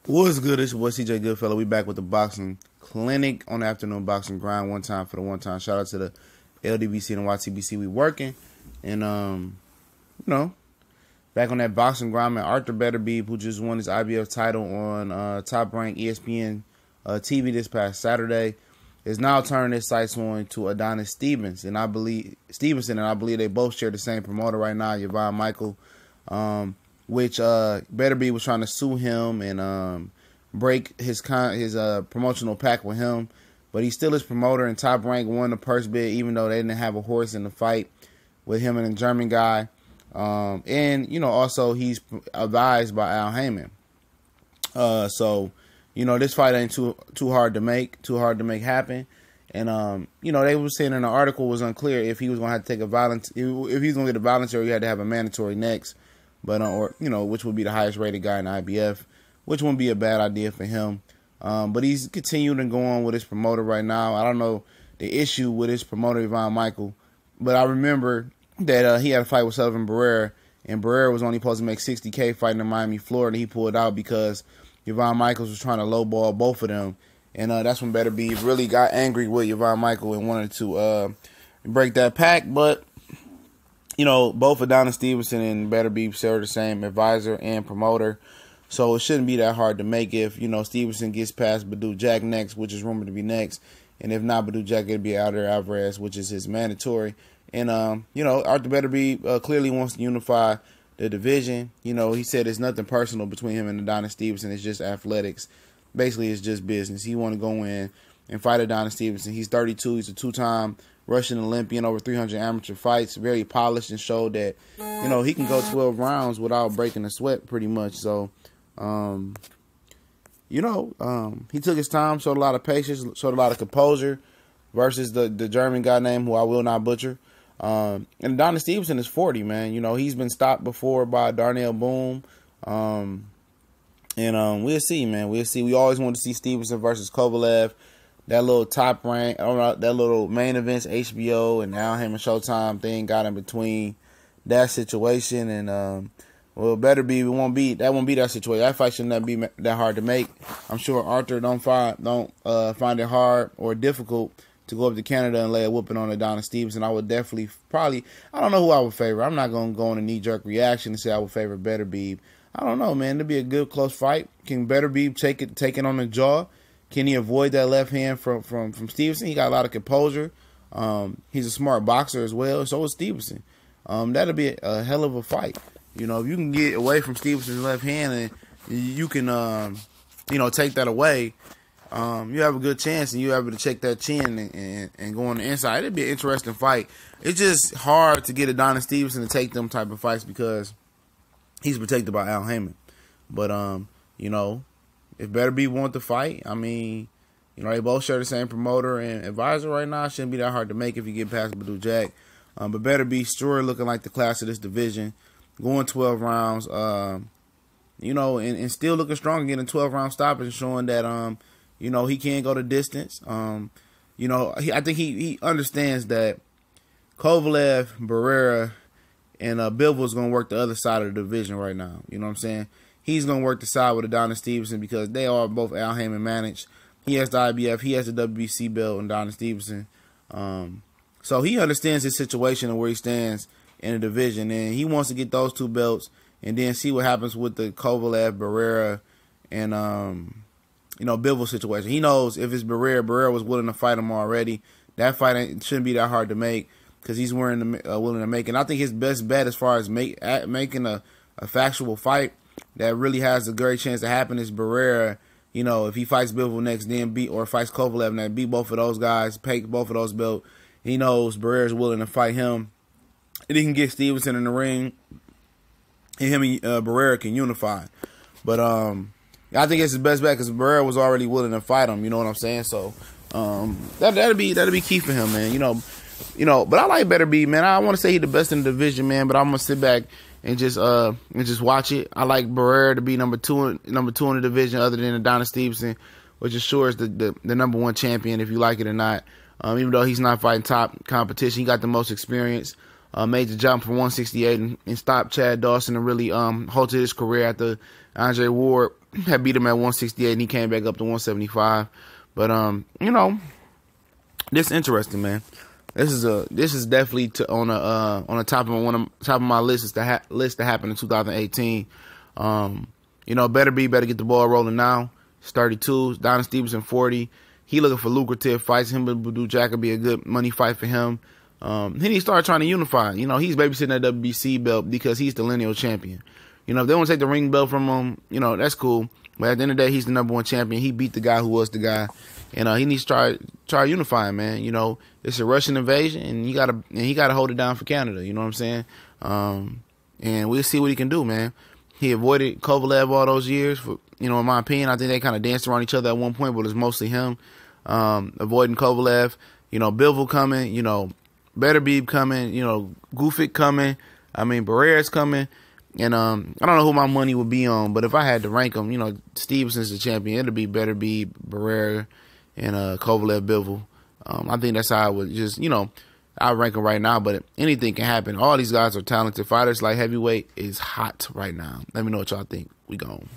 What's good? It's your boy CJ Goodfellow. We back with the boxing clinic on the afternoon boxing grind. One time for the one time. Shout out to the LDBC and YTBC. We working. And, back on that boxing grind, man. Artur Beterbive, who just won his IBF title on Top Rank ESPN TV this past Saturday, is now turning his sights on to Adonis Stevenson. And I believe they both share the same promoter right now, Yvonne Michael. Which Beterbive was trying to sue him and break his promotional pact with him, but he's still his promoter, and Top Rank won the purse bid even though they didn't have a horse in the fight with him and the German guy. And also he's advised by Al Heyman. So this fight ain't too hard to make happen. And they were saying in the article was unclear if he was gonna have to take if he was gonna get a voluntary, he had to have a mandatory next. But which would be the highest rated guy in IBF, which wouldn't be a bad idea for him. But he's continuing to go on with his promoter right now. I don't know the issue with his promoter, Yvonne Michael, but I remember that he had a fight with Sullivan Barrera, and Barrera was only supposed to make $60K fighting in Miami, Florida. He pulled out because Yvonne Michaels was trying to lowball both of them, and that's when Beterbive really got angry with Yvonne Michael and wanted to break that pact, but. Both Adonis Stevenson and Beterbive share the same advisor and promoter, so it shouldn't be that hard to make if, Stevenson gets past Badou Jack next, which is rumored to be next, and if not Badou Jack, it'd be Artur Alvarez, which is his mandatory. And, Artur Beterbive clearly wants to unify the division. He said it's nothing personal between him and Adonis Stevenson. It's just athletics. Basically, it's just business. He want to go in and fight Adonis Stevenson. He's 32. He's a two-time Russian Olympian, over 300 amateur fights, very polished, and showed that, he can go 12 rounds without breaking a sweat pretty much. So, he took his time, showed a lot of patience, showed a lot of composure versus the German guy named, who I will not butcher. And Adonis Stevenson is 40, man. He's been stopped before by Darnell Boom. We'll see, man. We'll see. We always want to see Stevenson versus Kovalev. That little Top Rank, that little main events, HBO and Al Heyman Showtime thing got in between that situation, and Beterbive won't be that situation. That fight should not be that hard to make. I'm sure Artur don't find it hard or difficult to go up to Canada and lay a whooping on Adonis Stevenson. I would definitely I don't know who I would favor. I'm not gonna go on a knee jerk reaction and say I would favor Beterbive. I don't know, man. It'd be a good close fight. Can Beterbive take it on the jaw? Can he avoid that left hand from Stevenson? He got a lot of composure. He's a smart boxer as well. So is Stevenson. That'll be a hell of a fight. If you can get away from Stevenson's left hand and you can, take that away, you have a good chance, and you're able to check that chin and go on the inside. It'd be an interesting fight. It's just hard to get Adonis Stevenson to take them type of fights because he's protected by Al Heyman. But, if Beterbive want to fight, they both share the same promoter and advisor right now. It shouldn't be that hard to make if you get past Badou Jack. But Beterbive sure looking like the class of this division, going 12 rounds, and still looking strong, getting 12-round stoppage and showing that, he can go the distance. I think he understands that Kovalev, Barrera, and Bivol is going to work the other side of the division right now. You know what I'm saying? He's going to work the side with Adonis Stevenson because they are both Al Heyman managed. He has the IBF. He has the WBC belt, and Adonis Stevenson. So he understands his situation and where he stands in the division. And he wants to get those two belts and then see what happens with the Kovalev, Barrera, and, Bivol situation. He knows if it's Barrera was willing to fight him already. That fight shouldn't be that hard to make because he's willing to make it. And I think his best bet as far as making a factual fight that really has a great chance to happen is Barrera. If he fights Bivol next, then fights Kovalev and then beat both of those guys, take both of those belts. He knows Barrera's willing to fight him, and he can get Stevenson in the ring, and him and Barrera can unify. But I think it's his best bet because Barrera was already willing to fight him. You know what I'm saying? So that'll be key for him, man. But I like Beterbive, man. I want to say he's the best in the division, man. But I'm gonna sit back and just watch it. I like Barrera to be number two in the division, other than Adonis Stevenson, which is sure is the number one champion, if you like it or not. Even though he's not fighting top competition, he got the most experience. Made the jump from 168 and stopped Chad Dawson and really halted his career after Andre Ward had beat him at 168, and he came back up to 175. But this is interesting, man. This is definitely on the top of my list list that happened in 2018. Better get the ball rolling now. It's 32. Adonis Stevenson 40. He looking for lucrative fights. Him and Badou Jack could be a good money fight for him. He need to start trying to unify. He's babysitting that WBC belt because he's the lineal champion. If they want to take the ring belt from him, that's cool. But at the end of the day, he's the number one champion. He beat the guy who was the guy. And he needs to try unifying, man. It's a Russian invasion, and he gotta hold it down for Canada. You know what I'm saying? And we'll see what he can do, man. He avoided Kovalev all those years. In my opinion, I think they kind of danced around each other at one point, but it's mostly him avoiding Kovalev. Bivol coming. Beterbive coming. Gufic coming. Barrera's coming. And I don't know who my money would be on, but if I had to rank them, Stevenson's the champion. It'd be Beterbive, Barrera, and Kovalev, Bivol. I think that's how I would just, I rank them right now, but anything can happen. All these guys are talented fighters. Like heavyweight is hot right now. Let me know what y'all think. We gone.